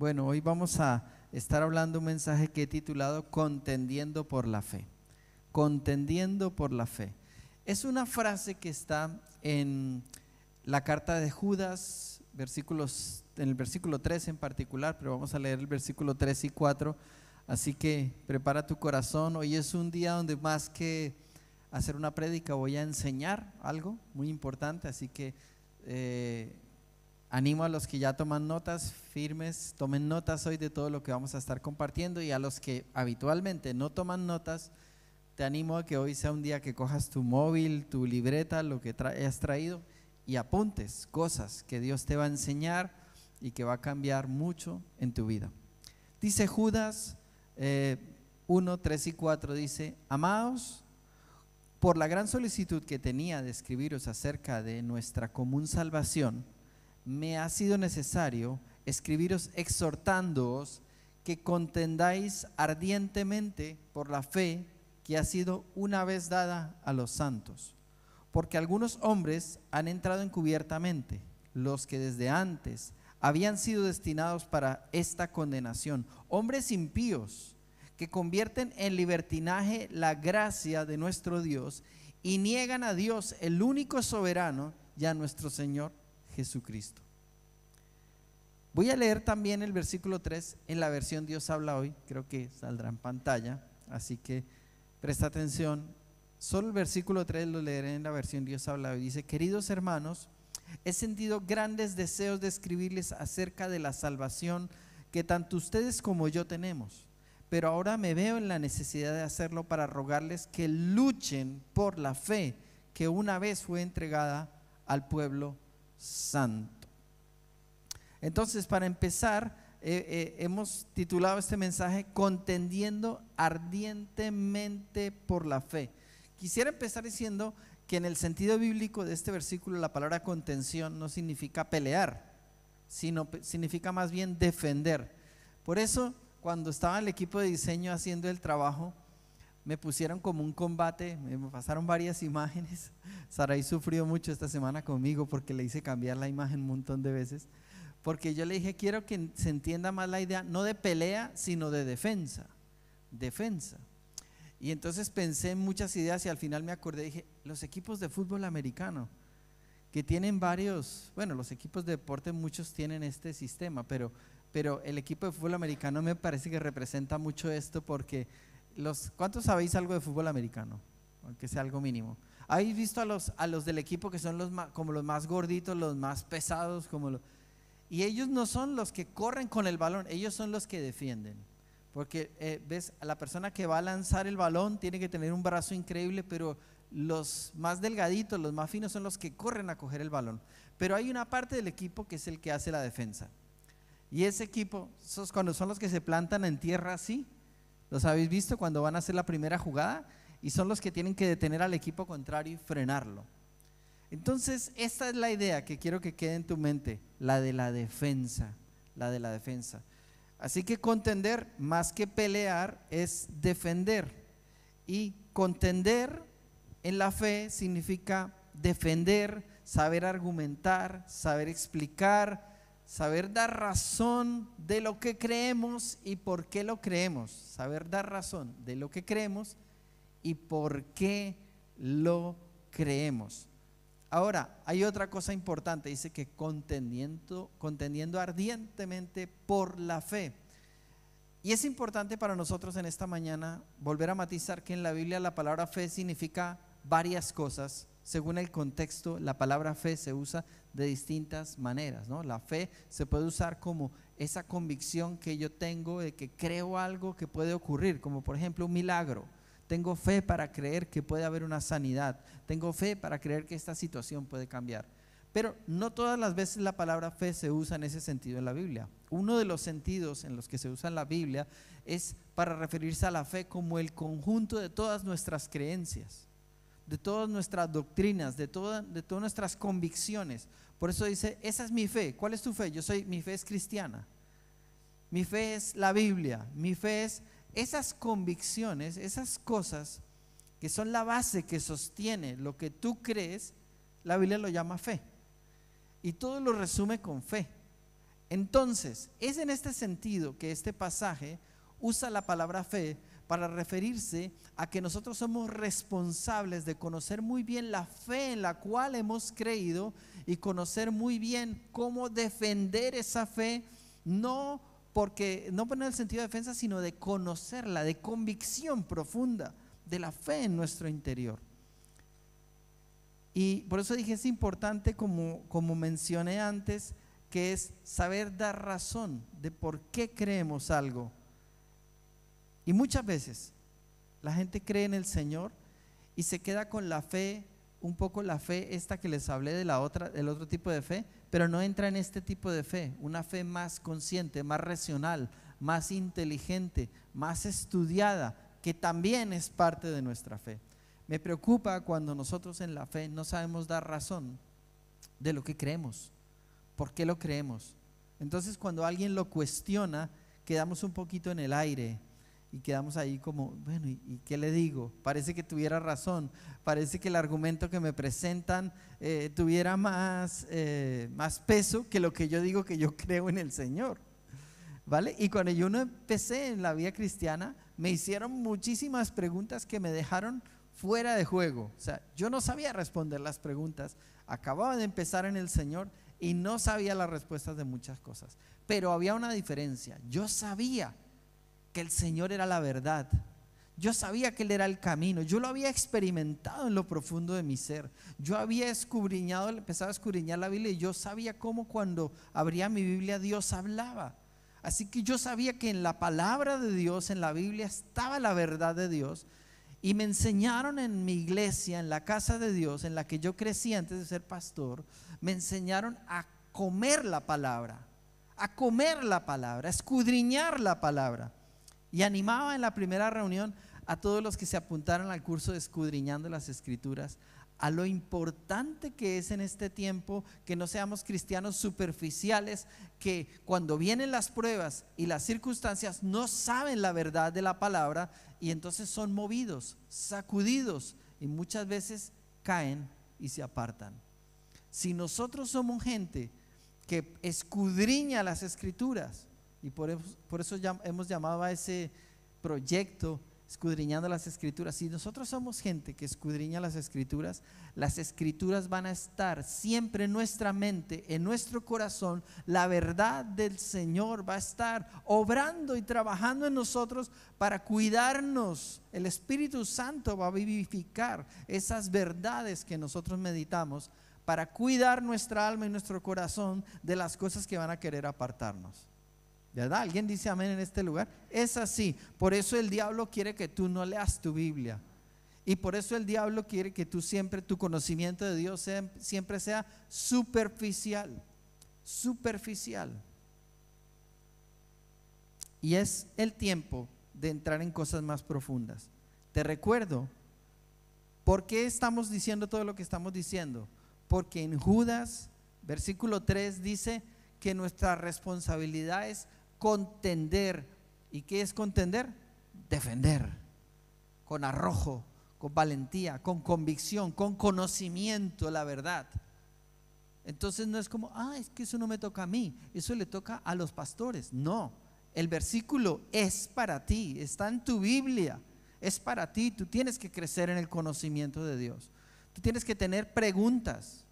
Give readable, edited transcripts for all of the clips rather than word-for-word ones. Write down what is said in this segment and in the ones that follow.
Bueno, hoy vamos a estar hablando un mensaje que he titulado Contendiendo por la fe. Contendiendo por la fe. Es una frase que está en la carta de Judas, en el versículo 3 en particular, pero vamos a leer el versículo 3 y 4. Así que prepara tu corazón. Hoy es un día donde más que hacer una prédica voy a enseñar algo muy importante, así que animo a los que ya toman notas firmes, tomen notas hoy de todo lo que vamos a estar compartiendo, y a los que habitualmente no toman notas, te animo a que hoy sea un día que cojas tu móvil, tu libreta, lo que hayas traído, y apuntes cosas que Dios te va a enseñar y que va a cambiar mucho en tu vida. Dice Judas 1, 3 y 4, dice: amados, por la gran solicitud que tenía de escribiros acerca de nuestra común salvación, me ha sido necesario escribiros exhortándoos que contendáis ardientemente por la fe que ha sido una vez dada a los santos. Porque algunos hombres han entrado encubiertamente, los que desde antes habían sido destinados para esta condenación, hombres impíos que convierten en libertinaje la gracia de nuestro Dios y niegan a Dios, el único soberano, y a nuestro Señor Jesucristo. Voy a leer también el versículo 3 en la versión Dios habla hoy, creo que saldrá en pantalla, así que presta atención. Solo el versículo 3 lo leeré en la versión Dios habla hoy. Dice: queridos hermanos, he sentido grandes deseos de escribirles acerca de la salvación que tanto ustedes como yo tenemos, pero ahora me veo en la necesidad de hacerlo para rogarles que luchen por la fe que una vez fue entregada al pueblo santo. Entonces, para empezar, hemos titulado este mensaje Contendiendo ardientemente por la fe. Quisiera empezar diciendo que en el sentido bíblico de este versículo la palabra contención no significa pelear, sino significa más bien defender. Por eso, cuando estaba en el equipo de diseño haciendo el trabajo, me pusieron como un combate, me pasaron varias imágenes. Saray sufrió mucho esta semana conmigo porque le hice cambiar la imagen un montón de veces, porque yo le dije: quiero que se entienda más la idea, no de pelea, sino de defensa. Y entonces pensé en muchas ideas y al final me acordé, dije: los equipos de fútbol americano, que tienen varios, bueno, los equipos de deporte muchos tienen este sistema, pero el equipo de fútbol americano me parece que representa mucho esto, porque ¿cuántos sabéis algo de fútbol americano? Aunque sea algo mínimo. ¿Habéis visto a los del equipo que son como los más gorditos, los más pesados, y ellos no son los que corren con el balón, ellos son los que defienden? Porque ves, a la persona que va a lanzar el balón tiene que tener un brazo increíble, pero los más delgaditos, los más finos son los que corren a coger el balón. Pero hay una parte del equipo que es el que hace la defensa. Y ese equipo, cuando son los que se plantan en tierra así, ¿los habéis visto cuando van a hacer la primera jugada? Y son los que tienen que detener al equipo contrario y frenarlo. Entonces, esta es la idea que quiero que quede en tu mente, la de la defensa, Así que contender, más que pelear, es defender. Y contender en la fe significa defender, saber argumentar, saber explicar, saber dar razón de lo que creemos y por qué lo creemos. Saber dar razón de lo que creemos y por qué lo creemos. Ahora, hay otra cosa importante, dice que contendiendo ardientemente por la fe. Y es importante para nosotros en esta mañana volver a matizar que en la Biblia la palabra fe significa varias cosas. Según el contexto, la palabra fe se usa de distintas maneras, ¿no? La fe se puede usar como esa convicción que yo tengo de que creo algo que puede ocurrir, como por ejemplo un milagro. Tengo fe para creer que puede haber una sanidad. Tengo fe para creer que esta situación puede cambiar. Pero no todas las veces la palabra fe se usa en ese sentido en la Biblia. Uno de los sentidos en los que se usa en la Biblia es para referirse a la fe como el conjunto de todas nuestras creencias, de todas nuestras doctrinas, de todas nuestras convicciones. Por eso dice: esa es mi fe. ¿Cuál es tu fe? Mi fe es cristiana. Mi fe es la Biblia. Mi fe es esas convicciones, esas cosas que son la base que sostiene lo que tú crees. La Biblia lo llama fe y todo lo resume con fe. Entonces, es en este sentido que este pasaje usa la palabra fe para referirse a que nosotros somos responsables de conocer muy bien la fe en la cual hemos creído y conocer muy bien cómo defender esa fe, no en el sentido de defensa, sino de conocerla, de convicción profunda de la fe en nuestro interior. Y por eso dije, es importante, como mencioné antes, que es saber dar razón de por qué creemos algo. Y muchas veces la gente cree en el Señor y se queda con la fe, un poco la fe esta que les hablé del otro tipo de fe, pero no entra en este tipo de fe, una fe más consciente, más racional, más inteligente, más estudiada, que también es parte de nuestra fe. Me preocupa cuando nosotros en la fe no sabemos dar razón de lo que creemos, por qué lo creemos. Entonces, cuando alguien lo cuestiona, quedamos un poquito en el aire y quedamos ahí como, bueno, ¿y qué le digo? Parece que tuviera razón, parece que el argumento que me presentan tuviera más peso que lo que yo digo que yo creo en el Señor, ¿vale? Y cuando yo no empecé en la vida cristiana, me hicieron muchísimas preguntas que me dejaron fuera de juego. O sea, yo no sabía responder las preguntas, acababa de empezar en el Señor y no sabía las respuestas de muchas cosas, pero había una diferencia. Yo sabía que el Señor era la verdad, yo sabía que Él era el camino, yo lo había experimentado en lo profundo de mi ser, yo había empezado a escudriñar la Biblia y yo sabía cómo cuando abría mi Biblia Dios hablaba. Así que yo sabía que en la palabra de Dios, en la Biblia, estaba la verdad de Dios. Y me enseñaron en mi iglesia, en la casa de Dios, en la que yo crecí antes de ser pastor, me enseñaron a comer la palabra, a escudriñar la palabra. Y animaba en la primera reunión a todos los que se apuntaran al curso de Escudriñando las Escrituras, a lo importante que es en este tiempo que no seamos cristianos superficiales, que cuando vienen las pruebas y las circunstancias no saben la verdad de la palabra y entonces son movidos, sacudidos y muchas veces caen y se apartan. Si nosotros somos gente que escudriña las Escrituras, y por eso hemos llamado a ese proyecto Escudriñando las Escrituras, si nosotros somos gente que escudriña las Escrituras van a estar siempre en nuestra mente, en nuestro corazón. La verdad del Señor va a estar obrando y trabajando en nosotros para cuidarnos. El Espíritu Santo va a vivificar esas verdades que nosotros meditamos para cuidar nuestra alma y nuestro corazón de las cosas que van a querer apartarnos. ¿Verdad? ¿Alguien dice amén en este lugar? Es así. Por eso el diablo quiere que tú no leas tu Biblia. Y por eso el diablo quiere que tú siempre, tu conocimiento de Dios siempre sea superficial. Superficial. Y es el tiempo de entrar en cosas más profundas. Te recuerdo, ¿por qué estamos diciendo todo lo que estamos diciendo? Porque en Judas, versículo 3 dice que nuestra responsabilidad es contender. ¿Y qué es contender? Defender, con arrojo, con valentía, con convicción, con conocimiento, la verdad. Entonces no es como, es que eso no me toca a mí, eso le toca a los pastores. No, el versículo es para ti, está en tu Biblia, es para ti. Tú tienes que crecer en el conocimiento de Dios, tú tienes que tener preguntas.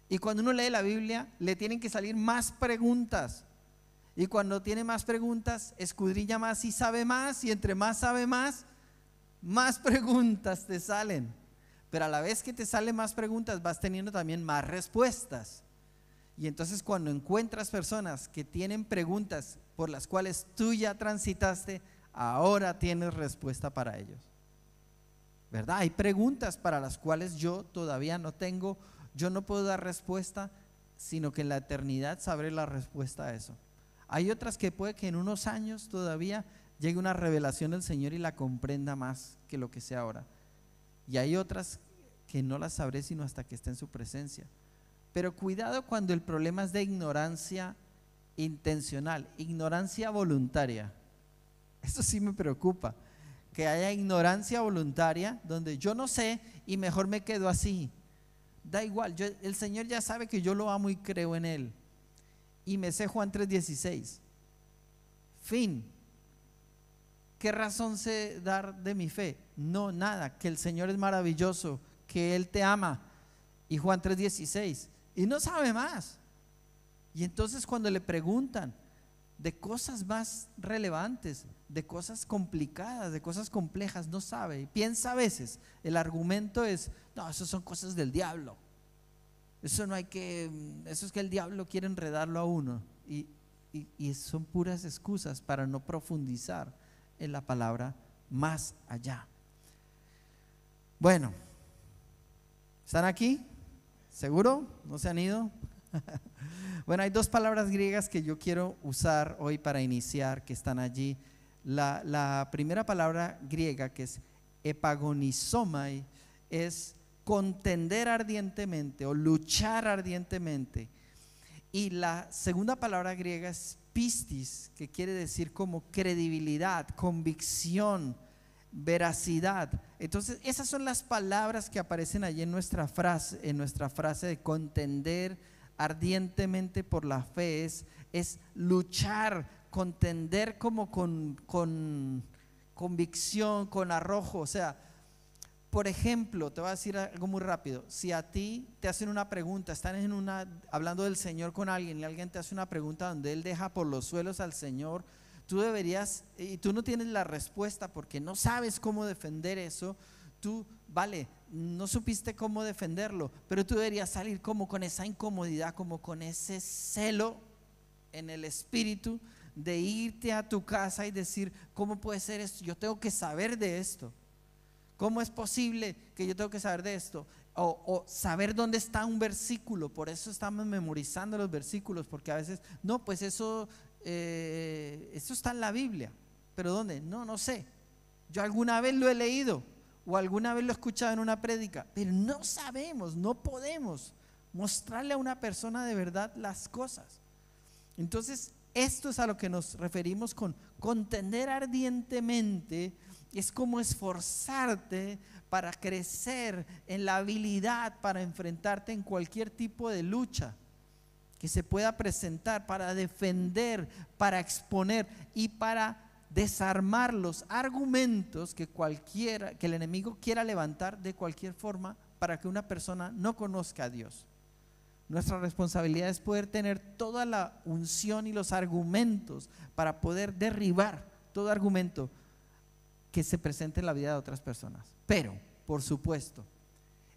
Y cuando uno lee la Biblia, le tienen que salir más preguntas. Y cuando tiene más preguntas, escudriña más y sabe más. Y entre más sabe más preguntas te salen. Pero a la vez que te salen más preguntas, vas teniendo también más respuestas. Y entonces cuando encuentras personas que tienen preguntas por las cuales tú ya transitaste, ahora tienes respuesta para ellos. ¿Verdad? Hay preguntas para las cuales yo todavía no tengo. Yo no puedo dar respuesta, sino que en la eternidad sabré la respuesta a eso. Hay otras que puede que en unos años todavía llegue una revelación del Señor y la comprenda más que lo que sé ahora. Y hay otras que no las sabré sino hasta que esté en su presencia. Pero cuidado cuando el problema es de ignorancia intencional, ignorancia voluntaria. Eso sí me preocupa, que haya ignorancia voluntaria donde yo no sé y mejor me quedo así. Da igual, el Señor ya sabe que yo lo amo y creo en Él. y me sé Juan 3:16. Fin. ¿Qué razón sé dar de mi fe? No, nada, que el Señor es maravilloso, que Él te ama, y Juan 3:16, y no sabe más. Y entonces cuando le preguntan de cosas más relevantes, de cosas complicadas, de cosas complejas, no sabe. Y piensa a veces, el argumento es, no, eso son cosas del diablo. Eso no hay que, eso es que el diablo quiere enredarlo a uno. Y son puras excusas para no profundizar en la palabra más allá. Bueno, ¿están aquí? ¿Seguro? ¿No se han ido? Bueno, hay dos palabras griegas que yo quiero usar hoy para iniciar, que están allí. La primera palabra griega, que es epagonizomai, es contender ardientemente o luchar ardientemente. Y la segunda palabra griega es pistis, que quiere decir como credibilidad, convicción, veracidad. Entonces esas son las palabras que aparecen allí en nuestra frase de contender ardientemente por la fe. Es luchar, contender como con convicción, con arrojo. O sea, por ejemplo, te voy a decir algo muy rápido. Si a ti te hacen una pregunta, están hablando del Señor con alguien y alguien te hace una pregunta donde él deja por los suelos al Señor, tú deberías, y tú no tienes la respuesta porque no sabes cómo defender eso, tú, vale, no supiste cómo defenderlo, pero tú deberías salir como con esa incomodidad, como con ese celo en el espíritu de irte a tu casa y decir, ¿cómo puede ser esto? Yo tengo que saber de esto. ¿Cómo es posible que yo tengo que saber de esto? O saber dónde está un versículo. Por eso estamos memorizando los versículos, porque a veces, no, pues eso está en la Biblia. ¿Pero dónde? No sé. Yo alguna vez lo he leído o alguna vez lo he escuchado en una prédica, pero no sabemos, no podemos mostrarle a una persona de verdad las cosas. Entonces, esto es a lo que nos referimos con contender ardientemente. Es como esforzarte para crecer en la habilidad para enfrentarte en cualquier tipo de lucha que se pueda presentar, para defender, para exponer y para desarmar los argumentos que el enemigo quiera levantar de cualquier forma para que una persona no conozca a Dios. Nuestra responsabilidad es poder tener toda la unción y los argumentos para poder derribar todo argumento que se presente en la vida de otras personas. Pero, por supuesto,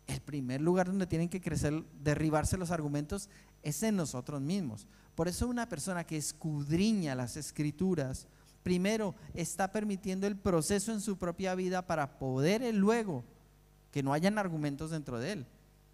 el primer lugar donde tienen que crecer, derribarse los argumentos es en nosotros mismos. Por eso una persona que escudriña las escrituras, primero está permitiendo el proceso en su propia vida para poder luego que no hayan argumentos dentro de él.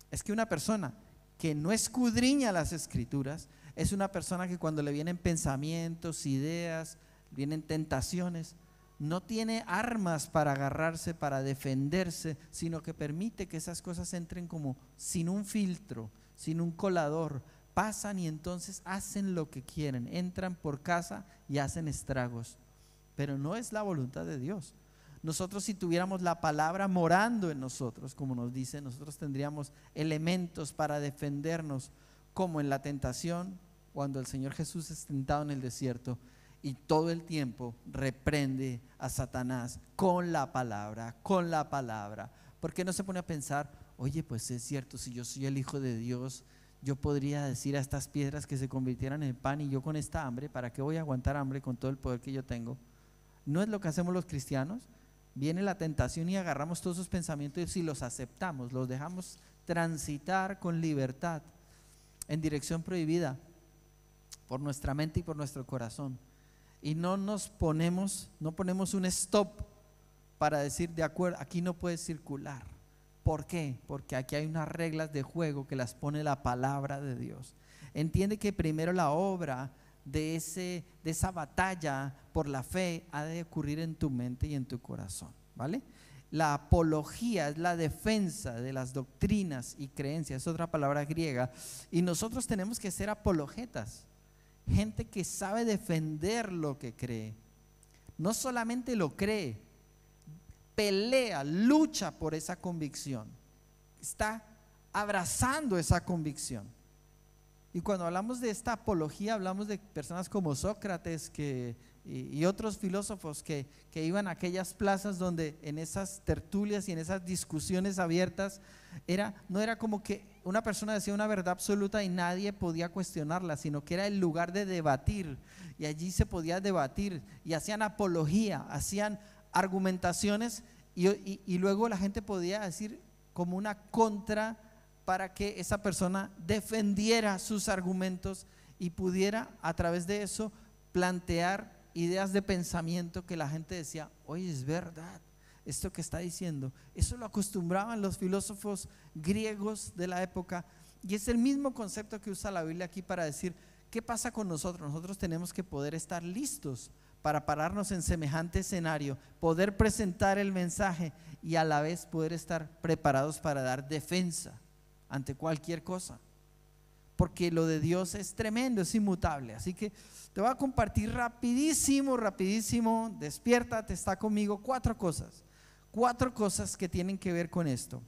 Es que una persona que no escudriña las escrituras es una persona que cuando le vienen pensamientos, ideas, vienen tentaciones, no tiene armas para agarrarse, para defenderse, sino que permite que esas cosas entren como sin un filtro, sin un colador, pasan y entonces hacen lo que quieren, entran por casa y hacen estragos. Pero no es la voluntad de Dios. Nosotros, si tuviéramos la palabra morando en nosotros, como nos dice, nosotros tendríamos elementos para defendernos, como en la tentación, cuando el Señor Jesús es tentado en el desierto y todo el tiempo reprende a Satanás con la palabra, con la palabra. ¿Por qué no se pone a pensar, oye, pues es cierto, si yo soy el Hijo de Dios, yo podría decir a estas piedras que se convirtieran en pan, y yo con esta hambre, ¿para qué voy a aguantar hambre con todo el poder que yo tengo? ¿No es lo que hacemos los cristianos? Viene la tentación y agarramos todos esos pensamientos y los aceptamos, los dejamos transitar con libertad en dirección prohibida por nuestra mente y por nuestro corazón. Y no ponemos un stop para decir, de acuerdo, aquí no puedes circular. ¿Por qué? Porque aquí hay unas reglas de juego que las pone la palabra de Dios. Entiende que primero la obra de esa batalla por la fe ha de ocurrir en tu mente y en tu corazón, ¿vale? La apología es la defensa de las doctrinas y creencias, es otra palabra griega, y nosotros tenemos que ser apologetas, gente que sabe defender lo que cree. No solamente lo cree, pelea, lucha por esa convicción, está abrazando esa convicción. Y cuando hablamos de esta apología, hablamos de personas como Sócrates y otros filósofos que iban a aquellas plazas donde en esas tertulias y en esas discusiones abiertas no era como que una persona decía una verdad absoluta y nadie podía cuestionarla, sino que era el lugar de debatir, y allí se podía debatir y hacían apología, hacían argumentaciones y luego la gente podía decir como una contra para que esa persona defendiera sus argumentos y pudiera a través de eso plantear ideas de pensamiento que la gente decía, oye, es verdad esto que está diciendo. Eso lo acostumbraban los filósofos griegos de la época, y es el mismo concepto que usa la Biblia aquí para decir, ¿qué pasa con nosotros? Nosotros tenemos que poder estar listos para pararnos en semejante escenario, poder presentar el mensaje y a la vez poder estar preparados para dar defensa ante cualquier cosa, porque lo de Dios es tremendo, es inmutable. Así que te voy a compartir rapidísimo, despiértate, está conmigo, cuatro cosas que tienen que ver con esto.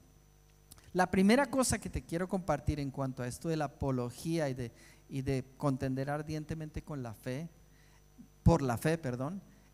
La primera cosa que te quiero compartir en cuanto a esto de la apología y de contender ardientemente con la fe, por la fe,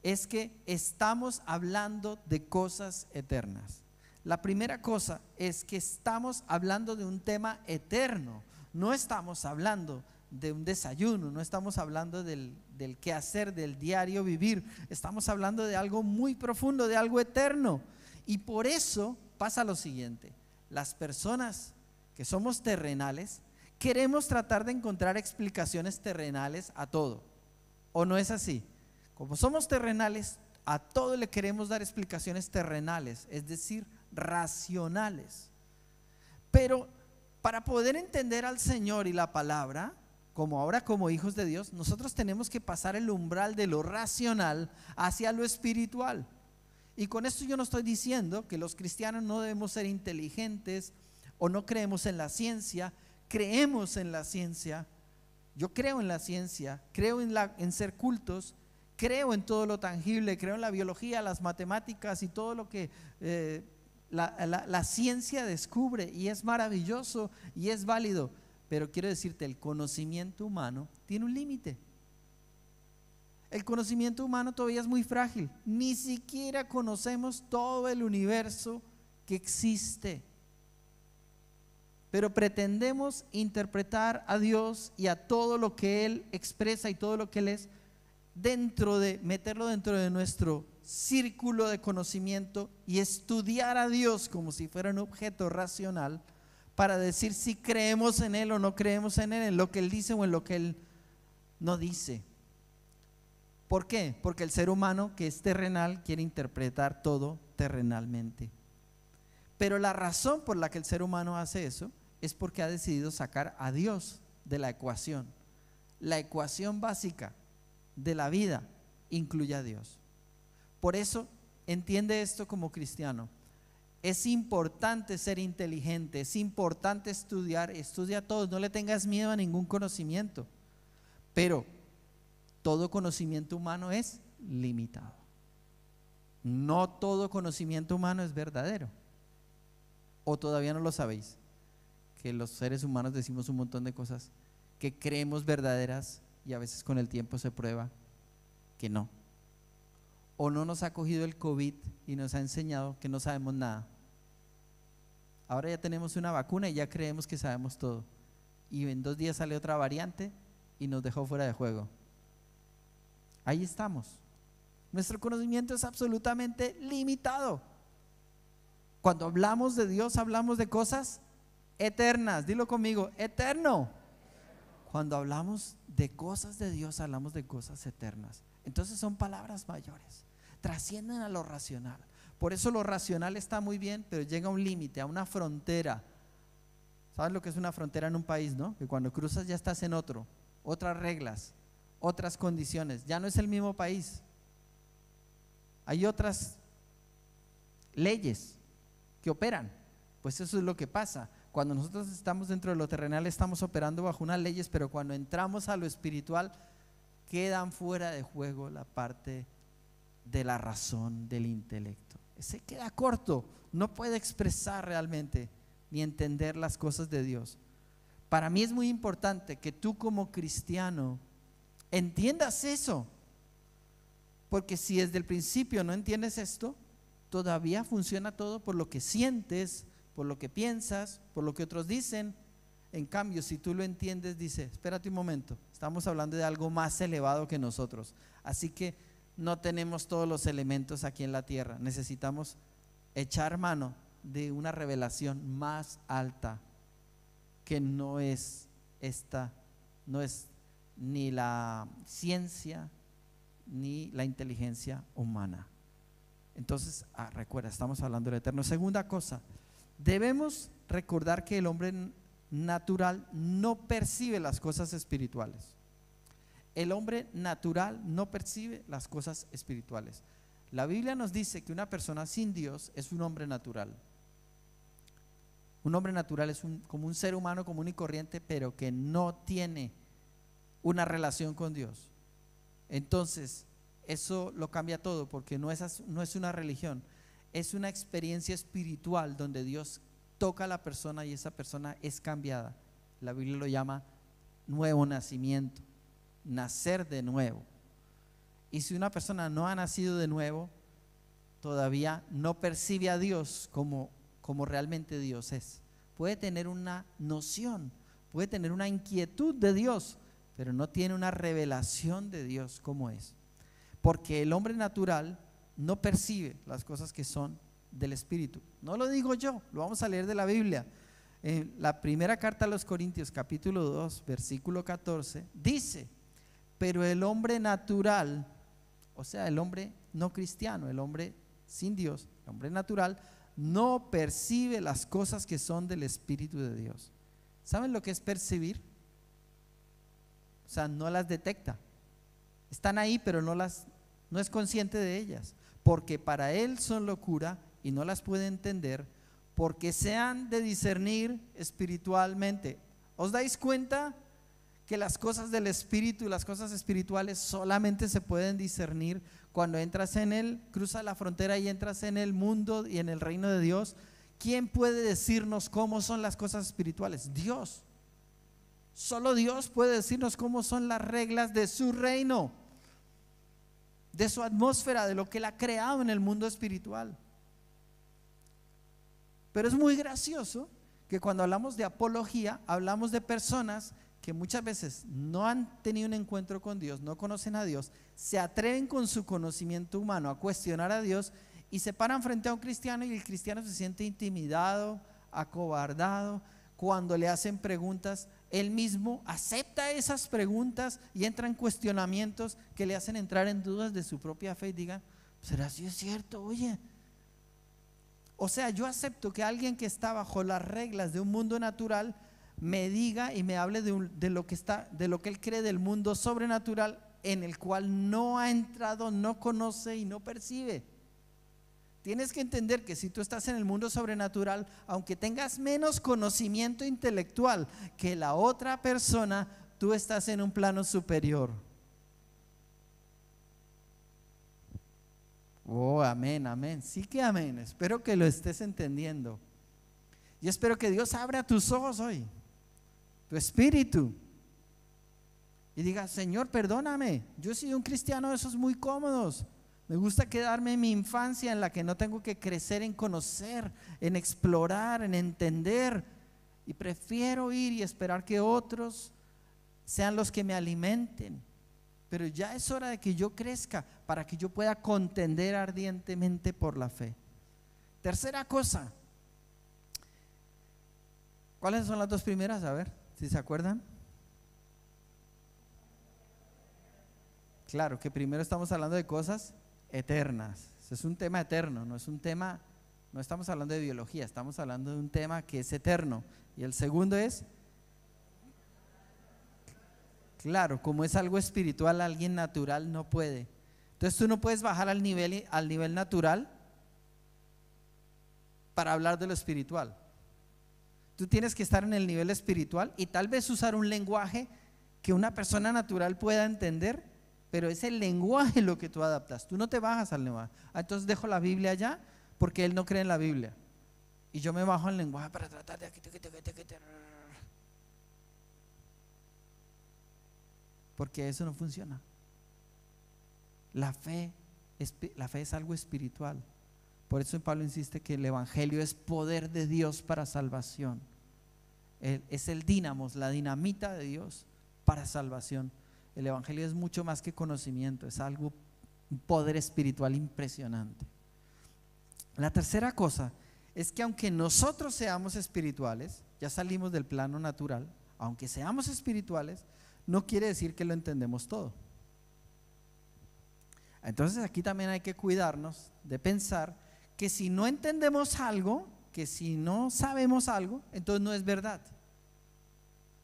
es que estamos hablando de cosas eternas. La primera cosa es que estamos hablando de un tema eterno. No estamos hablando de un desayuno, no estamos hablando del quehacer, del diario vivir. Estamos hablando de algo muy profundo, de algo eterno. Y por eso pasa lo siguiente: las personas que somos terrenales queremos tratar de encontrar explicaciones terrenales a todo. ¿O no es así? Como somos terrenales, a todo le queremos dar explicaciones terrenales, es decir, racionales. Pero para poder entender al Señor y la palabra, como ahora como hijos de Dios, nosotros tenemos que pasar el umbral de lo racional hacia lo espiritual. Y con esto yo no estoy diciendo que los cristianos no debemos ser inteligentes o no creemos en la ciencia. Creemos en la ciencia. Yo creo en la ciencia, creo en ser cultos, creo en todo lo tangible, creo en la biología, las matemáticas y todo lo que la ciencia descubre, y es maravilloso y es válido. Pero quiero decirte, el conocimiento humano tiene un límite. El conocimiento humano todavía es muy frágil. Ni siquiera conocemos todo el universo que existe. Pero pretendemos interpretar a Dios y a todo lo que Él expresa y todo lo que Él es, meterlo dentro de nuestro círculo de conocimiento y estudiar a Dios como si fuera un objeto racional para decir si creemos en Él o no creemos en Él, en lo que Él dice o en lo que Él no dice. ¿Por qué? Porque el ser humano, que es terrenal, quiere interpretar todo terrenalmente. Pero la razón por la que el ser humano hace eso es porque ha decidido sacar a Dios de la ecuación. La ecuación básica de la vida incluye a Dios. Por eso entiende esto como cristiano. Es importante ser inteligente, es importante estudiar, estudia todo, no le tengas miedo a ningún conocimiento, pero todo conocimiento humano es limitado. No todo conocimiento humano es verdadero. ¿O todavía no lo sabéis? Que los seres humanos decimos un montón de cosas que creemos verdaderas y a veces con el tiempo se prueba que no. O no nos ha cogido el COVID y nos ha enseñado que no sabemos nada. Ahora ya tenemos una vacuna y ya creemos que sabemos todo. Y en 2 días sale otra variante y nos dejó fuera de juego. Ahí estamos. Nuestro conocimiento es absolutamente limitado. Cuando hablamos de Dios, hablamos de cosas eternas. Dilo conmigo, eterno. Cuando hablamos de cosas de Dios, hablamos de cosas eternas. Entonces son palabras mayores, trascienden a lo racional. Por eso lo racional está muy bien, pero llega a un límite, a una frontera. ¿Sabes lo que es una frontera en un país, no? Que cuando cruzas ya estás en otras reglas, otras condiciones. Ya no es el mismo país. Hay otras leyes que operan. Pues eso es lo que pasa. Cuando nosotros estamos dentro de lo terrenal, estamos operando bajo unas leyes, pero cuando entramos a lo espiritual, quedan fuera de juego la parte de la razón, del intelecto. Se queda corto, no puede expresar realmente ni entender las cosas de Dios. Para mí es muy importante que tú como cristiano entiendas eso, porque si desde el principio no entiendes esto, todavía funciona todo por lo que sientes, por lo que piensas, por lo que otros dicen. En cambio, si tú lo entiendes, dice, espérate un momento, estamos hablando de algo más elevado que nosotros, así que no tenemos todos los elementos aquí en la tierra, necesitamos echar mano de una revelación más alta, que no es esta, no es ni la ciencia ni la inteligencia humana. Entonces, recuerda, estamos hablando del eterno. Segunda cosa, debemos recordar que el hombre natural no percibe las cosas espirituales. El hombre natural no percibe las cosas espirituales. La Biblia nos dice que una persona sin Dios es un hombre natural. Un hombre natural es como un ser humano común y corriente, pero que no tiene una relación con Dios. Entonces, eso lo cambia todo, porque no es una religión, es una experiencia espiritual donde Dios toca a la persona y esa persona es cambiada. La Biblia lo llama nuevo nacimiento, nacer de nuevo. Y si una persona no ha nacido de nuevo, todavía no percibe a Dios como realmente Dios es. Puede tener una noción, puede tener una inquietud de Dios, pero no tiene una revelación de Dios como es. Porque el hombre natural no percibe las cosas que son del Espíritu. No lo digo yo, lo vamos a leer de la Biblia. En la primera carta a los Corintios, capítulo 2, versículo 14, dice: pero el hombre natural, o sea, el hombre no cristiano, el hombre sin Dios, el hombre natural, no percibe las cosas que son del Espíritu de Dios. ¿Saben lo que es percibir? O sea, no las detecta. Están ahí, pero no es consciente de ellas, porque para él son locura y no las puede entender, porque se han de discernir espiritualmente. ¿Os dais cuenta que las cosas del Espíritu y las cosas espirituales solamente se pueden discernir cuando entras cruzas la frontera y entras en el mundo y en el reino de Dios? ¿Quién puede decirnos cómo son las cosas espirituales? Dios. Solo Dios puede decirnos cómo son las reglas de su reino, de su atmósfera, de lo que Él ha creado en el mundo espiritual. Pero es muy gracioso que cuando hablamos de apología, hablamos de personas que muchas veces no han tenido un encuentro con Dios, no conocen a Dios, se atreven con su conocimiento humano a cuestionar a Dios y se paran frente a un cristiano y el cristiano se siente intimidado, acobardado. Cuando le hacen preguntas, él mismo acepta esas preguntas y entra en cuestionamientos que le hacen entrar en dudas de su propia fe y digan: ¿será si es cierto? Oye, o sea, yo acepto que alguien que está bajo las reglas de un mundo natural me diga y me hable de lo que él cree del mundo sobrenatural, en el cual no ha entrado, no conoce y no percibe. Tienes que entender que si tú estás en el mundo sobrenatural, aunque tengas menos conocimiento intelectual que la otra persona, tú estás en un plano superior. Oh, amén, amén. Sí que amén. Espero que lo estés entendiendo. Y espero que Dios abra tus ojos hoy, tu espíritu, y diga: Señor, perdóname, yo he sido un cristiano de esos muy cómodos. Me gusta quedarme en mi infancia, en la que no tengo que crecer en conocer, en explorar, en entender, y prefiero ir y esperar que otros sean los que me alimenten. Pero ya es hora de que yo crezca para que yo pueda contender ardientemente por la fe. Tercera cosa, ¿cuáles son las dos primeras? A ver, si se acuerdan. Claro que primero estamos hablando de cosas eternas. Es un tema eterno, no estamos hablando de biología, estamos hablando de un tema que es eterno. Y el segundo es, claro, como es algo espiritual, alguien natural no puede. Entonces tú no puedes bajar al nivel natural para hablar de lo espiritual. Tú tienes que estar en el nivel espiritual y tal vez usar un lenguaje que una persona natural pueda entender, pero es el lenguaje lo que tú adaptas. Tú no te bajas al lenguaje. Entonces dejo la Biblia allá porque él no cree en la Biblia y yo me bajo al lenguaje para tratar de... porque eso no funciona. La fe es algo espiritual. Por eso Pablo insiste que el evangelio es poder de Dios para salvación. Es el dínamos, la dinamita de Dios para salvación. El evangelio es mucho más que conocimiento, es algo, un poder espiritual impresionante. La tercera cosa es que aunque nosotros seamos espirituales, ya salimos del plano natural, aunque seamos espirituales, no quiere decir que lo entendemos todo. Entonces aquí también hay que cuidarnos de pensar que si no entendemos algo, que si no sabemos algo, entonces no es verdad.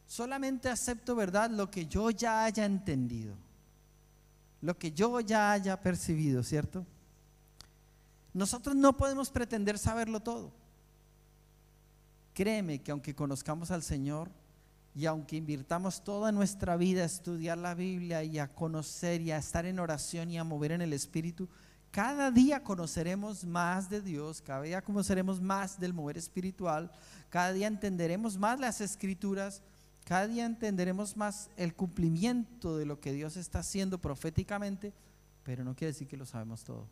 Solamente acepto verdad lo que yo ya haya entendido, lo que yo ya haya percibido, ¿cierto? Nosotros no podemos pretender saberlo todo. Créeme que aunque conozcamos al Señor y aunque invirtamos toda nuestra vida a estudiar la Biblia y a conocer y a estar en oración y a mover en el Espíritu, cada día conoceremos más de Dios, cada día conoceremos más del mover espiritual, cada día entenderemos más las Escrituras, cada día entenderemos más el cumplimiento de lo que Dios está haciendo proféticamente, pero no quiere decir que lo sabemos todo.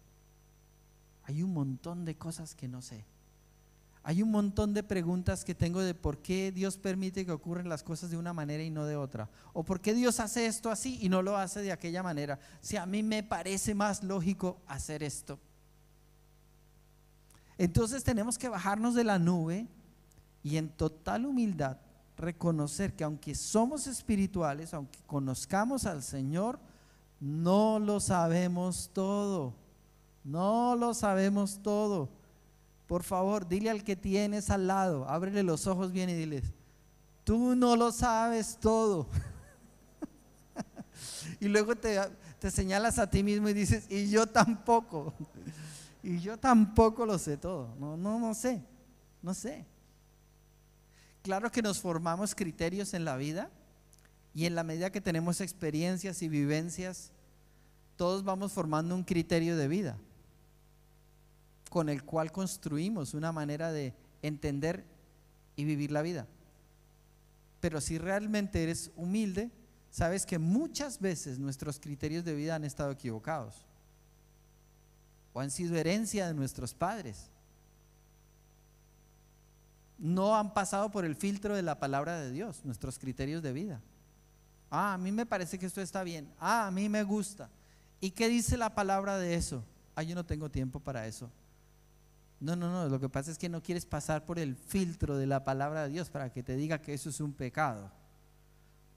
Hay un montón de cosas que no sé. Hay un montón de preguntas que tengo de por qué Dios permite que ocurran las cosas de una manera y no de otra. O por qué Dios hace esto así y no lo hace de aquella manera. Si a mí me parece más lógico hacer esto. Entonces tenemos que bajarnos de la nube y en total humildad reconocer que aunque somos espirituales, aunque conozcamos al Señor, no lo sabemos todo. No lo sabemos todo. Por favor, dile al que tienes al lado, ábrele los ojos bien y diles: tú no lo sabes todo. Y luego te señalas a ti mismo y dices: y yo tampoco. Y yo tampoco lo sé todo. No sé. No sé. Claro que nos formamos criterios en la vida y en la medida que tenemos experiencias y vivencias, todos vamos formando un criterio de vida con el cual construimos una manera de entender y vivir la vida. Pero si realmente eres humilde, sabes que muchas veces nuestros criterios de vida han estado equivocados o han sido herencia de nuestros padres. No han pasado por el filtro de la palabra de Dios, nuestros criterios de vida. A mí me parece que esto está bien. A mí me gusta. ¿Y qué dice la palabra de eso? Yo no tengo tiempo para eso. No, lo que pasa es que no quieres pasar por el filtro de la palabra de Dios para que te diga que eso es un pecado,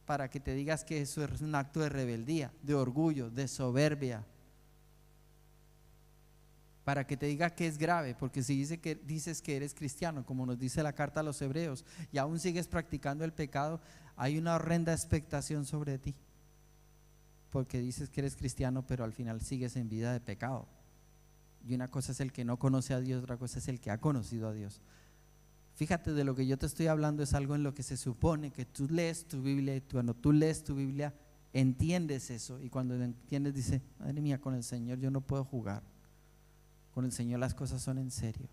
para que te digas que eso es un acto de rebeldía, de orgullo, de soberbia, para que te diga que es grave, porque si dices que eres cristiano, como nos dice la carta a los Hebreos, y aún sigues practicando el pecado, hay una horrenda expectación sobre ti, porque dices que eres cristiano, pero al final sigues en vida de pecado. Y una cosa es el que no conoce a Dios, otra cosa es el que ha conocido a Dios. Fíjate, de lo que yo te estoy hablando es algo en lo que se supone que tú lees tu Biblia, y cuando tú lees tu Biblia entiendes eso, y cuando lo entiendes dices: madre mía, con el Señor yo no puedo jugar, con el Señor las cosas son en serio.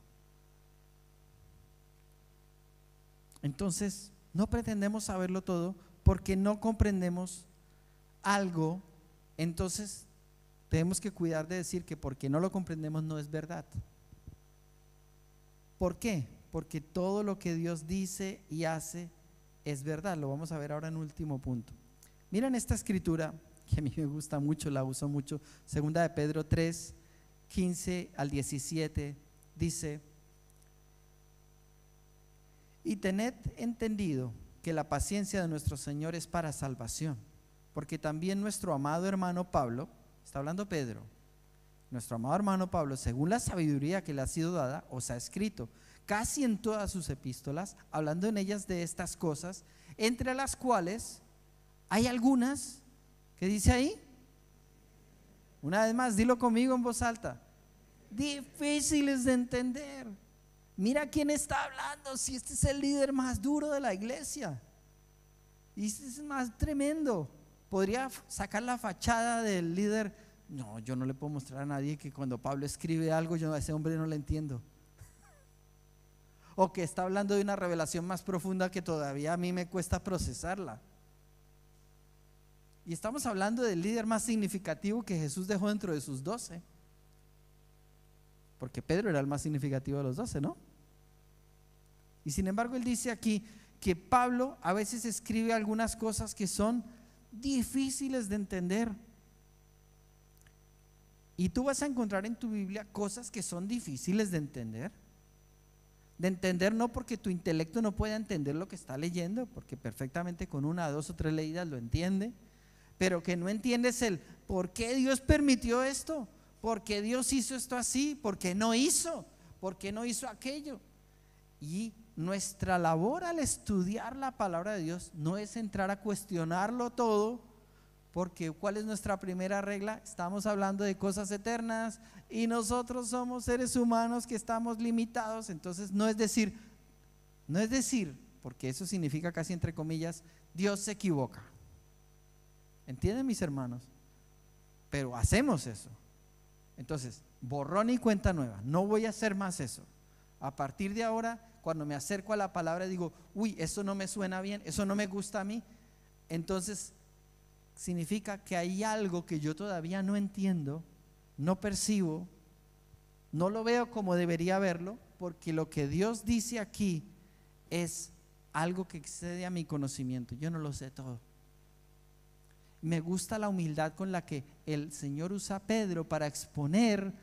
Entonces no pretendemos saberlo todo porque no comprendemos algo. Entonces tenemos que cuidar de decir que porque no lo comprendemos no es verdad. ¿Por qué? Porque todo lo que Dios dice y hace es verdad. Lo vamos a ver ahora en último punto. Miren esta escritura que a mí me gusta mucho, la uso mucho. Segunda de Pedro 3, 15 al 17 dice: y tened entendido que la paciencia de nuestro Señor es para salvación, porque también nuestro amado hermano Pablo, está hablando Pedro, nuestro amado hermano Pablo, según la sabiduría que le ha sido dada, os ha escrito casi en todas sus epístolas, hablando en ellas de estas cosas, entre las cuales hay algunas, ¿qué dice ahí? Una vez más, dilo conmigo en voz alta: difíciles de entender. Mira quién está hablando, si este es el líder más duro de la iglesia, y este es más tremendo. Podría sacar la fachada del líder. No, yo no le puedo mostrar a nadie que cuando Pablo escribe algo, yo a ese hombre no le entiendo. O que está hablando de una revelación más profunda que todavía a mí me cuesta procesarla. Y estamos hablando del líder más significativo que Jesús dejó dentro de sus 12. Porque Pedro era el más significativo de los 12, ¿no? Y sin embargo él dice aquí que Pablo a veces escribe algunas cosas que son difíciles de entender. Y tú vas a encontrar en tu Biblia cosas que son difíciles de entender. De entender no porque tu intelecto no pueda entender lo que está leyendo, porque perfectamente con 1, 2 o 3 leídas lo entiende, pero que no entiendes el por qué Dios permitió esto, por qué Dios hizo esto así, por qué no hizo aquello. Y nuestra labor al estudiar la palabra de Dios no es entrar a cuestionarlo todo, porque ¿cuál es nuestra primera regla? Estamos hablando de cosas eternas y nosotros somos seres humanos que estamos limitados. Entonces no es decir, porque eso significa casi entre comillas, Dios se equivoca. ¿Entienden, mis hermanos? Pero hacemos eso. Entonces, borrón y cuenta nueva. No voy a hacer más eso. A partir de ahora, cuando me acerco a la palabra digo, uy, eso no me suena bien, eso no me gusta a mí. Entonces significa que hay algo que yo todavía no entiendo, no percibo, no lo veo como debería verlo, porque lo que Dios dice aquí es algo que excede a mi conocimiento. Yo no lo sé todo. Me gusta la humildad con la que el Señor usa a Pedro para exponerse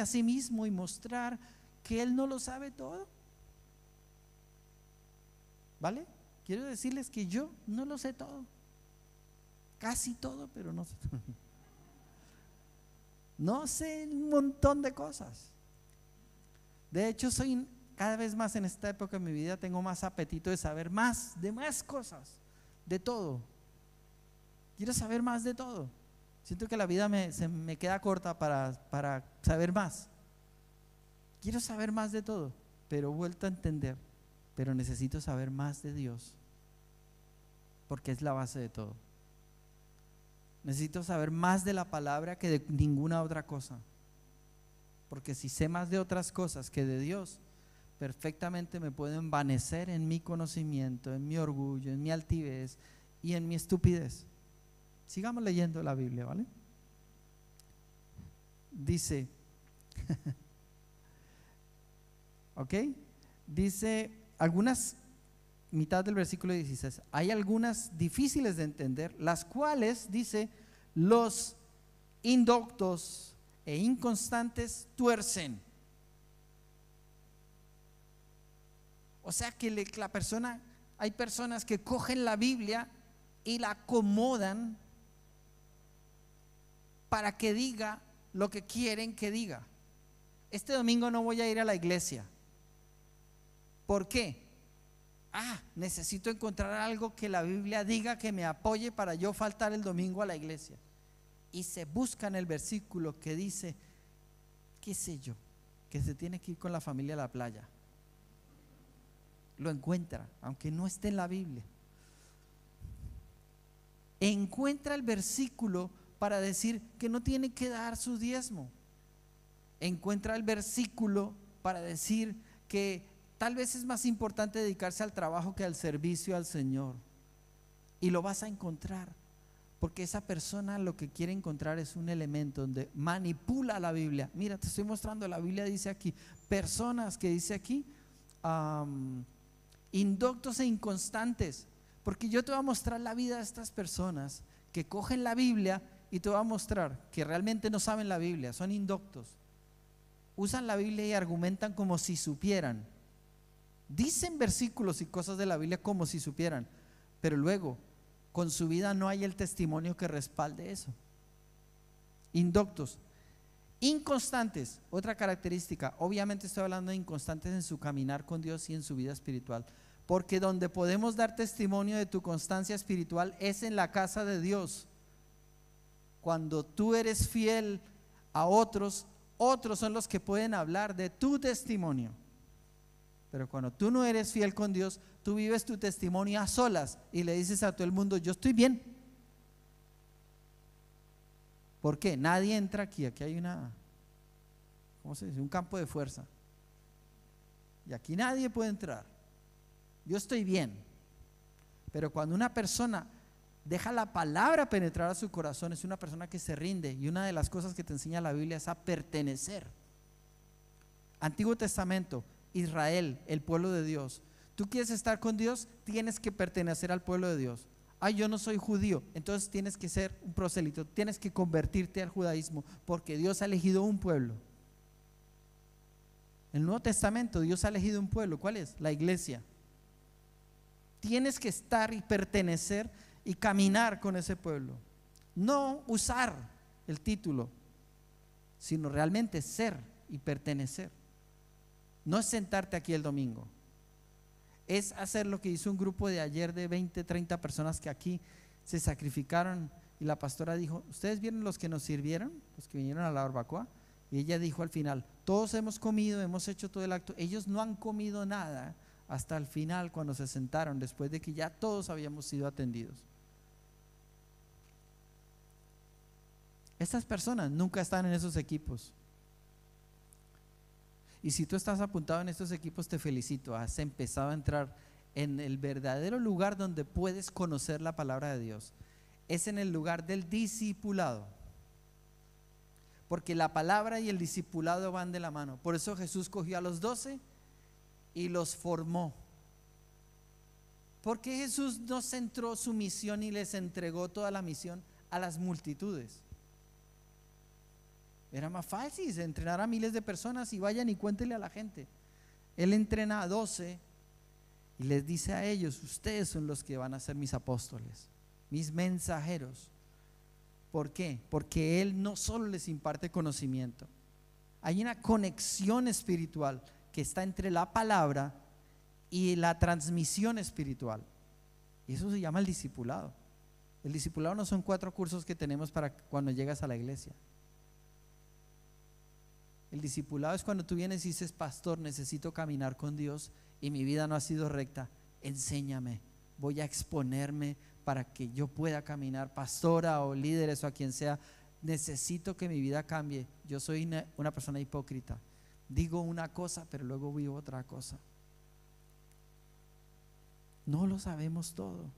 a sí mismo y mostrar que él no lo sabe todo. ¿Vale? Quiero decirles que yo no lo sé todo. Casi todo, pero no sé todo. No sé un montón de cosas. De hecho, soy cada vez más en esta época de mi vida, tengo más apetito de saber más, de más cosas, de todo. Quiero saber más de todo. Siento que la vida se me queda corta para saber más. Quiero saber más de todo, pero he vuelto a entender, pero necesito saber más de Dios, porque es la base de todo. Necesito saber más de la palabra que de ninguna otra cosa, porque si sé más de otras cosas que de Dios, perfectamente me puedo envanecer en mi conocimiento, en mi orgullo, en mi altivez y en mi estupidez. Sigamos leyendo la Biblia, ¿vale? Dice ¿ok? Dice algunas, mitad del versículo 16, hay algunas difíciles de entender, las cuales, dice, los indoctos e inconstantes tuercen. O sea que la persona, hay personas que cogen la Biblia y la acomodan para que diga lo que quieren que diga. Este domingo no voy a ir a la iglesia. ¿Por qué? Necesito encontrar algo que la Biblia diga que me apoye para yo faltar el domingo a la iglesia. Y se busca en el versículo que dice, qué sé yo, que se tiene que ir con la familia a la playa. Lo encuentra, aunque no esté en la Biblia. Encuentra el versículo para decir que no tiene que dar su diezmo. Encuentra el versículo para decir que tal vez es más importante dedicarse al trabajo que al servicio al Señor. Y lo vas a encontrar, porque esa persona lo que quiere encontrar es un elemento donde manipula la Biblia. Mira, te estoy mostrando, la Biblia dice aquí, personas que dice aquí, indoctos e inconstantes, porque yo te voy a mostrar la vida de estas personas que cogen la Biblia y te voy a mostrar que realmente no saben la Biblia, son indoctos. Usan la Biblia y argumentan como si supieran. Dicen versículos y cosas de la Biblia como si supieran, pero luego con su vida no hay el testimonio que respalde eso. Indoctos, inconstantes, otra característica, obviamente estoy hablando de inconstantes en su caminar con Dios y en su vida espiritual, porque donde podemos dar testimonio de tu constancia espiritual es en la casa de Dios. Cuando tú eres fiel a otros, otros son los que pueden hablar de tu testimonio. Pero cuando tú no eres fiel con Dios, tú vives tu testimonio a solas y le dices a todo el mundo, yo estoy bien. ¿Por qué? Nadie entra aquí, aquí hay ¿cómo se dice? Un campo de fuerza. Y aquí nadie puede entrar. Yo estoy bien. Pero cuando una persona deja la palabra penetrar a su corazón, es una persona que se rinde. Y una de las cosas que te enseña la Biblia es a pertenecer. Antiguo Testamento, Israel, el pueblo de Dios. Tú quieres estar con Dios, tienes que pertenecer al pueblo de Dios. Ay, yo no soy judío, entonces tienes que ser un prosélito, tienes que convertirte al judaísmo, porque Dios ha elegido un pueblo. En el Nuevo Testamento Dios ha elegido un pueblo. ¿Cuál es? La iglesia. Tienes que estar y pertenecer y caminar con ese pueblo. No usar el título, sino realmente ser y pertenecer. No es sentarte aquí el domingo, es hacer lo que hizo un grupo de ayer de 20, 30 personas que aquí se sacrificaron. Y la pastora dijo: ¿ustedes vieron los que nos sirvieron? Los que vinieron a la barbacoa. Y ella dijo al final: todos hemos comido, hemos hecho todo el acto. Ellos no han comido nada hasta el final, cuando se sentaron, después de que ya todos habíamos sido atendidos. Estas personas nunca están en esos equipos. Y si tú estás apuntado en estos equipos, te felicito. Has empezado a entrar en el verdadero lugar donde puedes conocer la palabra de Dios. Es en el lugar del discipulado. Porque la palabra y el discipulado van de la mano. Por eso Jesús cogió a los 12 y los formó. Porque Jesús no centró su misión y les entregó toda la misión a las multitudes. Era más fácil entrenar a miles de personas y vayan y cuéntenle a la gente. Él entrena a 12 y les dice a ellos: ustedes son los que van a ser mis apóstoles, mis mensajeros. ¿Por qué? Porque Él no solo les imparte conocimiento, hay una conexión espiritual que está entre la palabra y la transmisión espiritual. Y eso se llama el discipulado. El discipulado no son 4 cursos que tenemos para cuando llegas a la iglesia. El discipulado es cuando tú vienes y dices: pastor, necesito caminar con Dios y mi vida no ha sido recta, enséñame, voy a exponerme para que yo pueda caminar. Pastora o líderes o a quien sea, necesito que mi vida cambie. Yo soy una persona hipócrita, digo una cosa pero luego vivo otra cosa. No lo sabemos todo.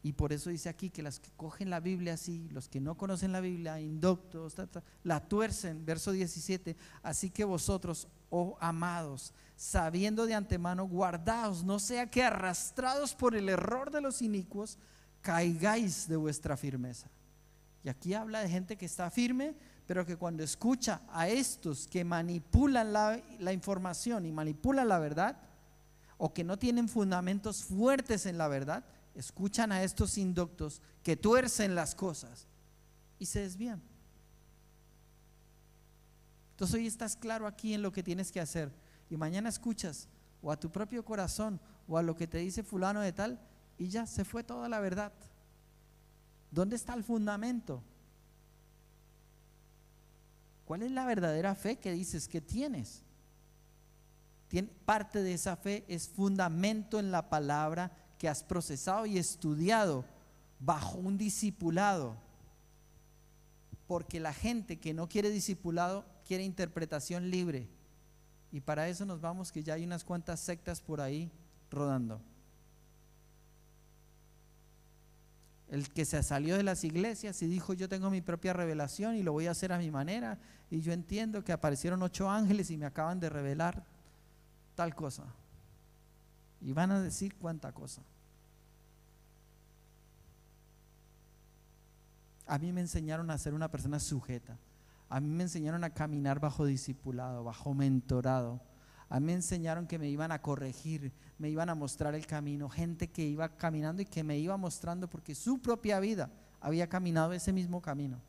Y por eso dice aquí que las que cogen la Biblia así, los que no conocen la Biblia, indoctos, la tuercen. Verso 17: así que vosotros, oh amados, sabiendo de antemano, guardaos, no sea que arrastrados por el error de los inicuos, caigáis de vuestra firmeza. Y aquí habla de gente que está firme, pero que cuando escucha a estos que manipulan la información y manipulan la verdad, o que no tienen fundamentos fuertes en la verdad, escuchan a estos indoctos que tuercen las cosas y se desvían. Entonces hoy estás claro aquí en lo que tienes que hacer, y mañana escuchas o a tu propio corazón o a lo que te dice fulano de tal y ya se fue toda la verdad. ¿Dónde está el fundamento? ¿Cuál es la verdadera fe que dices que tienes? Parte de esa fe es fundamento en la palabra que has procesado y estudiado bajo un discipulado. Porque la gente que no quiere discipulado quiere interpretación libre, y para eso nos vamos, que ya hay unas cuantas sectas por ahí rodando. El que se salió de las iglesias y dijo: yo tengo mi propia revelación y lo voy a hacer a mi manera, y yo entiendo que aparecieron 8 ángeles y me acaban de revelar tal cosa, y van a decir cuánta cosa. A mí me enseñaron a ser una persona sujeta. A mí me enseñaron a caminar bajo discipulado, bajo mentorado. A mí me enseñaron que me iban a corregir, me iban a mostrar el camino. Gente que iba caminando y que me iba mostrando, porque su propia vida había caminado ese mismo camino.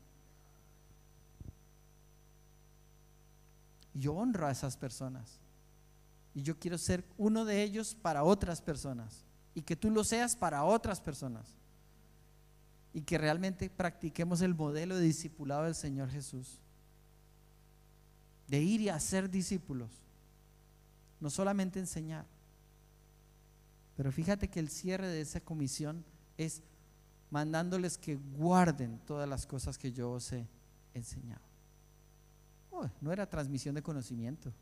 Y yo honro a esas personas. Y yo quiero ser uno de ellos para otras personas, y que tú lo seas para otras personas, y que realmente practiquemos el modelo de discipulado del Señor Jesús, de ir y hacer discípulos, no solamente enseñar. Pero fíjate que el cierre de esa comisión es mandándoles que guarden todas las cosas que yo os he enseñado. No era transmisión de conocimiento.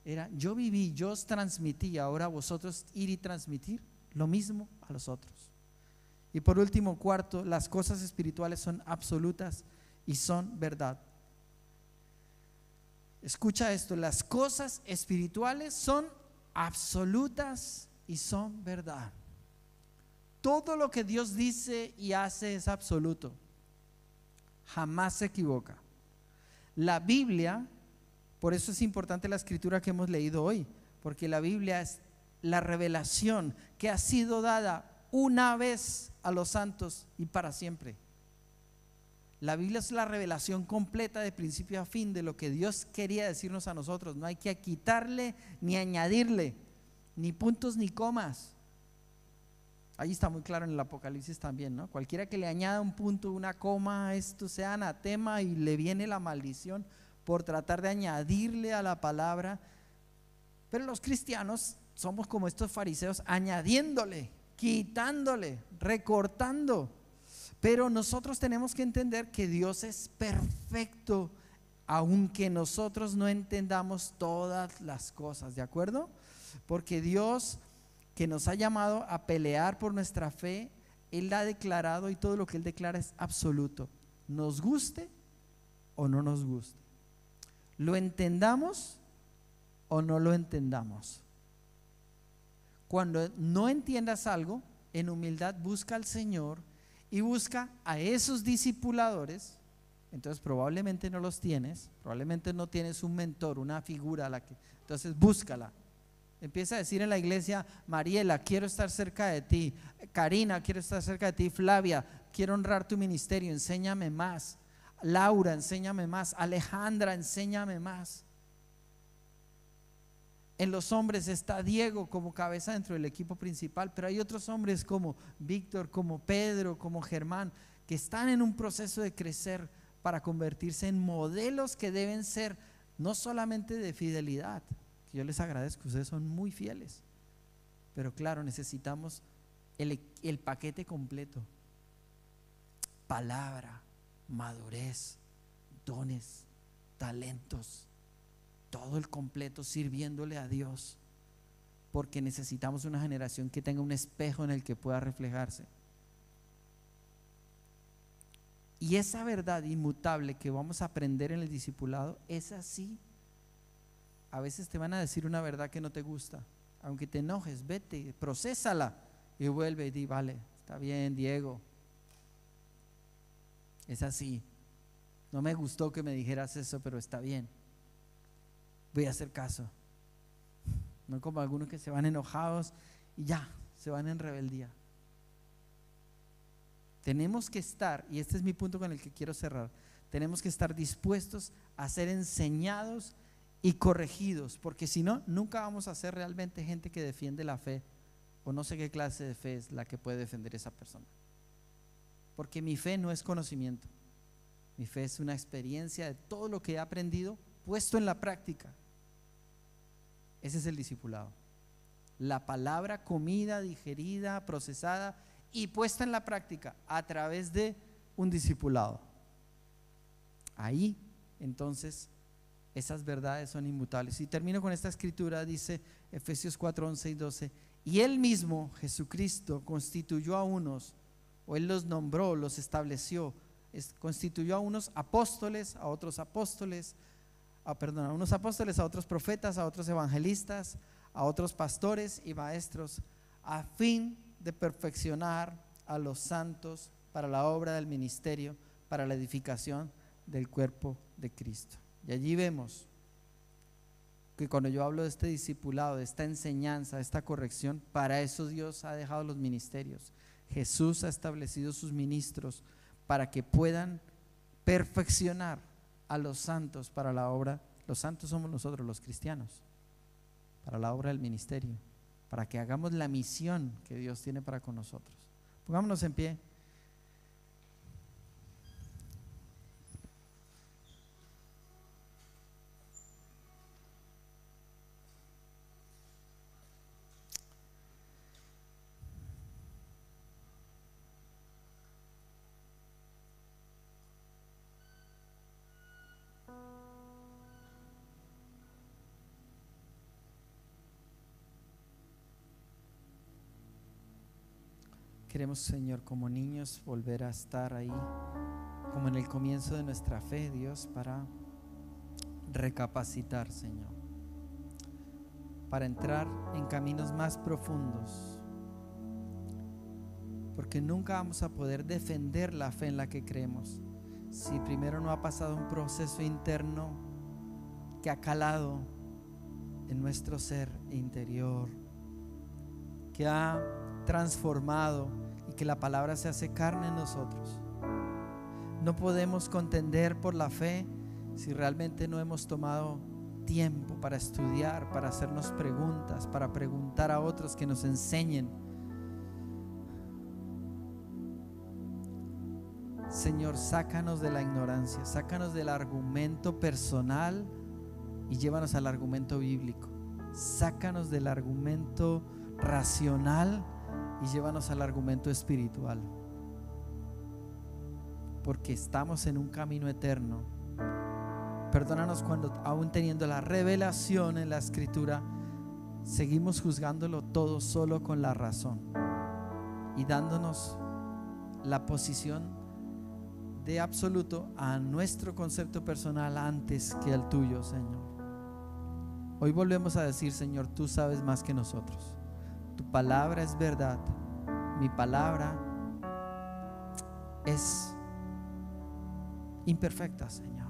Era: yo viví, yo os transmití, ahora vosotros ir y transmitir lo mismo a los otros. Y por último, cuarto, las cosas espirituales son absolutas y son verdad. Escucha esto, las cosas espirituales son absolutas y son verdad. Todo lo que Dios dice y hace es absoluto. Jamás se equivoca. La Biblia, por eso es importante la escritura que hemos leído hoy, porque la Biblia es la revelación que ha sido dada una vez a los santos y para siempre. La Biblia es la revelación completa de principio a fin de lo que Dios quería decirnos a nosotros. No hay que quitarle ni añadirle, ni puntos ni comas. Ahí está muy claro en el Apocalipsis también, ¿no? Cualquiera que le añada un punto, una coma, esto sea anatema y le viene la maldición por tratar de añadirle a la palabra. Pero los cristianos somos como estos fariseos, añadiéndole, quitándole, recortando. Pero nosotros tenemos que entender que Dios es perfecto, aunque nosotros no entendamos todas las cosas, ¿de acuerdo? Porque Dios, que nos ha llamado a pelear por nuestra fe, Él la ha declarado y todo lo que Él declara es absoluto, nos guste o no nos guste, lo entendamos o no lo entendamos. Cuando no entiendas algo, en humildad busca al Señor y busca a esos discipuladores. Entonces probablemente no los tienes, probablemente no tienes un mentor, una figura a la que, entonces búscala. Empieza a decir en la iglesia: Mariela, quiero estar cerca de ti. Karina, quiero estar cerca de ti. Flavia, quiero honrar tu ministerio, enséñame más. Laura, enséñame más. Alejandra, enséñame más. En los hombres está Diego como cabeza dentro del equipo principal, pero hay otros hombres como Víctor, como Pedro, como Germán, que están en un proceso de crecer para convertirse en modelos que deben ser no solamente de fidelidad, que yo les agradezco, ustedes son muy fieles, pero claro, necesitamos el paquete completo: palabra, madurez, dones, talentos, todo el completo, sirviéndole a Dios, porque necesitamos una generación que tenga un espejo en el que pueda reflejarse. Y esa verdad inmutable que vamos a aprender en el discipulado es así. A veces te van a decir una verdad que no te gusta, aunque te enojes, vete, procésala y vuelve y di: vale, está bien, Diego, es así, no me gustó que me dijeras eso, pero está bien, voy a hacer caso. No como algunos que se van enojados y ya, se van en rebeldía. Tenemos que estar, y este es mi punto con el que quiero cerrar, tenemos que estar dispuestos a ser enseñados y corregidos, porque si no, nunca vamos a ser realmente gente que defiende la fe, o no sé qué clase de fe es la que puede defender esa persona. Porque mi fe no es conocimiento, mi fe es una experiencia de todo lo que he aprendido puesto en la práctica. Ese es el discipulado: la palabra comida, digerida, procesada y puesta en la práctica a través de un discipulado. Ahí entonces esas verdades son inmutables. Y termino con esta escritura, dice Efesios 4, 11 y 12: y Él mismo, Jesucristo, constituyó a unos, o Él los nombró, los estableció, constituyó a unos apóstoles, a otros apóstoles, a unos apóstoles, a otros profetas, a otros evangelistas, a otros pastores y maestros, a fin de perfeccionar a los santos para la obra del ministerio, para la edificación del cuerpo de Cristo. Y allí vemos que cuando yo hablo de este discipulado, de esta enseñanza, de esta corrección, para eso Dios ha dejado los ministerios. Jesús ha establecido sus ministros para que puedan perfeccionar a los santos para la obra. Los santos somos nosotros, los cristianos, para la obra del ministerio, para que hagamos la misión que Dios tiene para con nosotros. Pongámonos en pie. Queremos, Señor, como niños volver a estar ahí, como en el comienzo de nuestra fe, Dios, para recapacitar, Señor, para entrar en caminos más profundos, porque nunca vamos a poder defender la fe en la que creemos si primero no ha pasado un proceso interno que ha calado en nuestro ser interior, que ha transformado y que la palabra se hace carne en nosotros. No podemos contender por la fe si realmente no hemos tomado tiempo para estudiar, para hacernos preguntas, para preguntar a otros que nos enseñen. Señor, sácanos de la ignorancia, sácanos del argumento personal y llévanos al argumento bíblico. Sácanos del argumento racional y llévanos al argumento espiritual, porque estamos en un camino eterno. Perdónanos cuando, aún teniendo la revelación en la Escritura, seguimos juzgándolo todo solo con la razón y dándonos la posición de absoluto a nuestro concepto personal antes que al tuyo, Señor. Hoy volvemos a decir, Señor, tú sabes más que nosotros. Tu palabra es verdad. Mi palabra es imperfecta, Señor.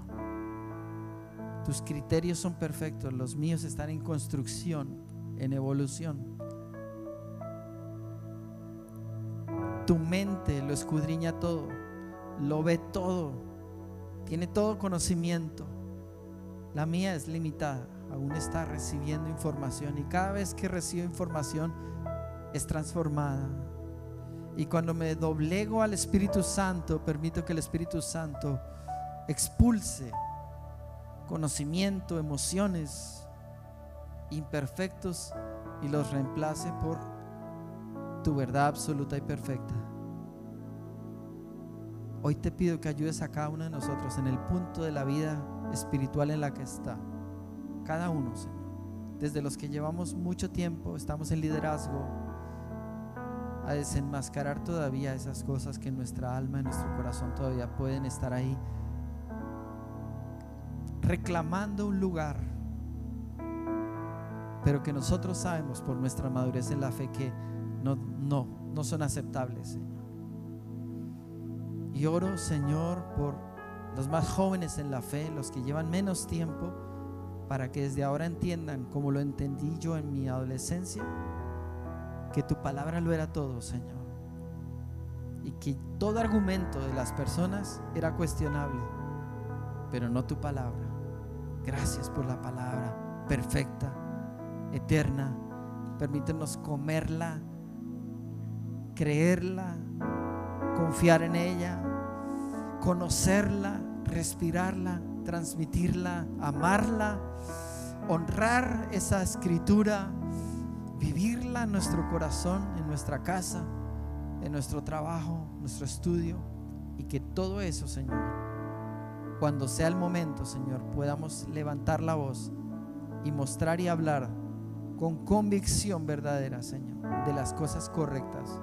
Tus criterios son perfectos, los míos están en construcción, en evolución. Tu mente lo escudriña todo, lo ve todo, tiene todo conocimiento. La mía es limitada, aún está recibiendo información, y cada vez que recibo información es transformada. Y cuando me doblego al Espíritu Santo, permito que el Espíritu Santo expulse conocimiento, emociones imperfectos y los reemplace por tu verdad absoluta y perfecta. Hoy te pido que ayudes a cada uno de nosotros en el punto de la vida espiritual en la que está. Cada uno, Señor. Desde los que llevamos mucho tiempo, estamos en liderazgo, a desenmascarar todavía esas cosas que en nuestra alma, en nuestro corazón todavía pueden estar ahí, reclamando un lugar, pero que nosotros sabemos por nuestra madurez en la fe que no son aceptables, Señor. Y oro, Señor, por los más jóvenes en la fe, los que llevan menos tiempo, para que desde ahora entiendan, como lo entendí yo en mi adolescencia, que tu palabra lo era todo, Señor, y que todo argumento de las personas era cuestionable, pero no tu palabra. Gracias por la palabra perfecta, eterna. Permítenos comerla, creerla, confiar en ella, conocerla, respirarla, transmitirla, amarla, honrar esa escritura, vivirla en nuestro corazón, en nuestra casa, en nuestro trabajo, nuestro estudio, y que todo eso, Señor, cuando sea el momento, Señor, podamos levantar la voz y mostrar y hablar con convicción verdadera, Señor, de las cosas correctas.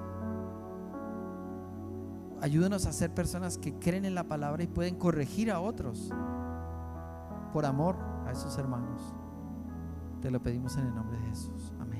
Ayúdanos a ser personas que creen en la palabra y pueden corregir a otros por amor a esos hermanos. Te lo pedimos en el nombre de Jesús. Amén.